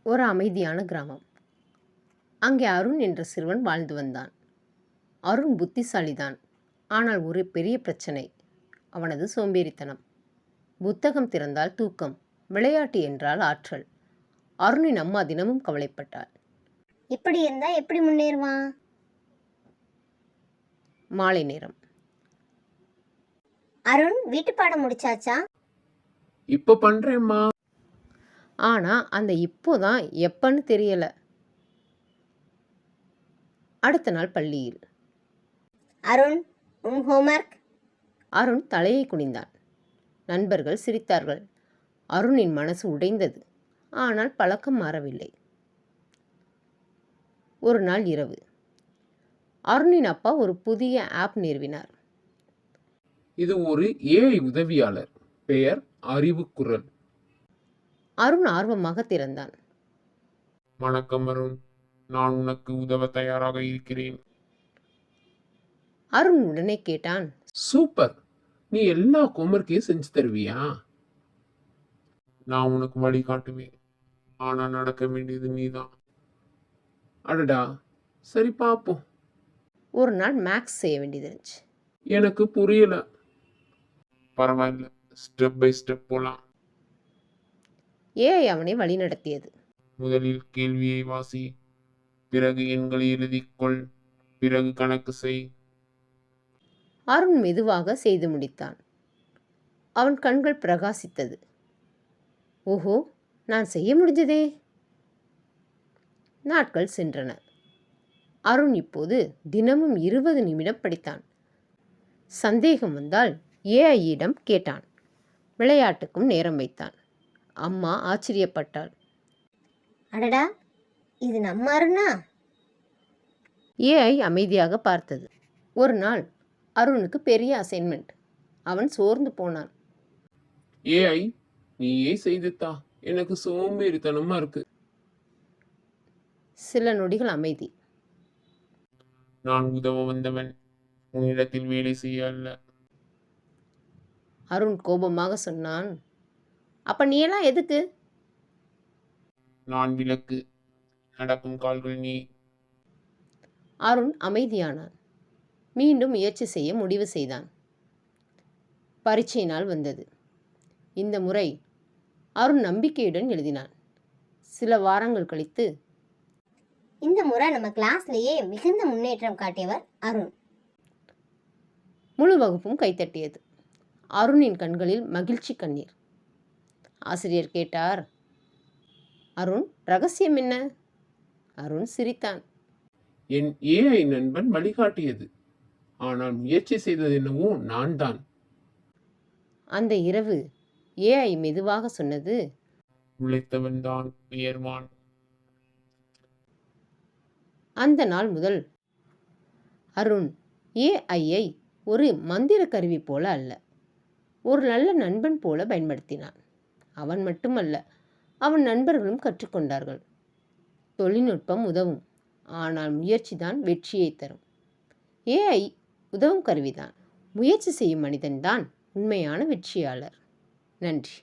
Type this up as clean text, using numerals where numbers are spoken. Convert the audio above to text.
ஒரு அமைதியான கிராமம். அங்கே அருண் என்ற சிறுவன் வாழ்ந்து வந்தான். அருண் புத்திசாலிதான். ஆனால் ஒரு பெரிய பிரச்சனை, அவனது சோம்பேறித்தனம். புத்தகம் திறந்தால் தூக்கம், விளையாட்டு என்றால் ஆற்றல். அருணின் அம்மா தினமும் கவலைப்பட்டாள். இப்படி இருந்தா எப்படி முன்னேறுவான்? மாலை நேரம். அருண் வீட்டு பாடம் முடிச்சாச்சா? இப்ப பண்றேம்மா. ஆனா அந்த இப்போதான் எப்பன்னு தெரியல. அடுத்த நாள் பள்ளியில். அருண், உன் ஹோம்ஒர்க்? அருண் தலையை குனிந்தான். நண்பர்கள் சிரித்தார்கள். அருணின் மனசு உடைந்தது. ஆனால் பழக்கம் மாறவில்லை. ஒரு நாள் இரவு. அருணின் அப்பா ஒரு புதிய ஆப் நிறுவினார். இது ஒரு ஏஐ உதவியாளர், பெயர் அறிவுக்குரல். அருண் ஆர்வமாக திறந்தான். வணக்கம் அருண், நான் உனக்கு உதவ தயாராக இருக்கிறேன். அருண் உடனே கேட்டான், சூப்பர், நீ எல்லா ஹோம்ஒர்க்கையும் செஞ்சு தருவியா? நான் உனக்கு வழி காட்டுவேன், ஆனா நடக்க வேண்டியது நீதான். அடடா, சரி பாப்போம். ஒரு நாள் மேக்ஸ் செய்ய வேண்டியது இருந்துச்சு. எனக்கு புரியல. பரவாயில்ல, ஸ்டெப் பை ஸ்டெப் போலாம். ஏஐ அவனை வழிநடத்தியது. முதலில் கேள்வியை வாசி, பிறகு எண்களை எழுதிக்கொள், பிறகு கணக்கு செய். அருண் மெதுவாக செய்து முடித்தான். அவன் கண்கள் பிரகாசித்தது. ஓஹோ, நான் செய்ய முடிஞ்சதே. நாட்கள் சென்றன. அருண் இப்போது தினமும் 20 நிமிடம் படித்தான். சந்தேகம் வந்தால் ஏஐயிடம் கேட்டான். விளையாட்டுக்கும் நேரம் வைத்தான். அம்மா ஆச்சரியப்பட்டாள். அடடா, இது நம்ம அருணா? ஏஐ அமைதியாக பார்த்தது. ஒரு நாள் அருணுக்கு பெரிய அசைன்மெண்ட். அவன் சோர்ந்து போனான். ஏஐ, நீயே செய்துத்தா, எனக்கு சோம்பேறித்தனமா இருக்கு. சில நொடிகள் அமைதி. நான் உதவ வந்தவன், உன்னிடத்தில் வேலை செய்ய அல்ல. அருண் கோபமாக சொன்னான். அப்ப நீ எல்லாம் எதுக்கு? நான் விளக்கு, நடக்கும் கால்கள் நீ. அருண் அமைதியானான். மீண்டும் முயற்சி செய்ய முடிவு செய்தான். பரீட்சை நாள் வந்தது. இந்த முறை அருண் நம்பிக்கையுடன் எழுதினான். சில வாரங்கள் கழித்து, இந்த முறை நம்ம கிளாஸ்லயே மிகுந்த முன்னேற்றம் காட்டியவர் அருண். முழு வகுப்பும் கைத்தட்டியது. அருணின் கண்களில் மகிழ்ச்சி கண்ணீர். ஆசிரியர் கேட்டார், அருண், ரகசியம் என்ன? அருண் சிரித்தான். என் ஏஐ நண்பன் வழிகாட்டியது, ஆனால் முயற்சி செய்தது என்னவோ நான் தான். அந்த இரவு ஏஐ மெதுவாக சொன்னது, உழைத்தவன் தான் உயர்வான். அந்த நாள் முதல் அருண் ஏஐயை ஒரு மந்திர கருவி போல அல்ல, ஒரு நல்ல நண்பன் போல பயன்படுத்தினான். அவன் மட்டுமல்ல, அவன் நண்பர்களும் கற்றுக்கொண்டார்கள். தொழில்நுட்பம் உதவும், ஆனால் முயற்சிதான் வெற்றியை தரும். ஏஐ உதவும் கருவிதான். முயற்சி செய்யும் மனிதன்தான் உண்மையான வெற்றியாளர். நன்றி.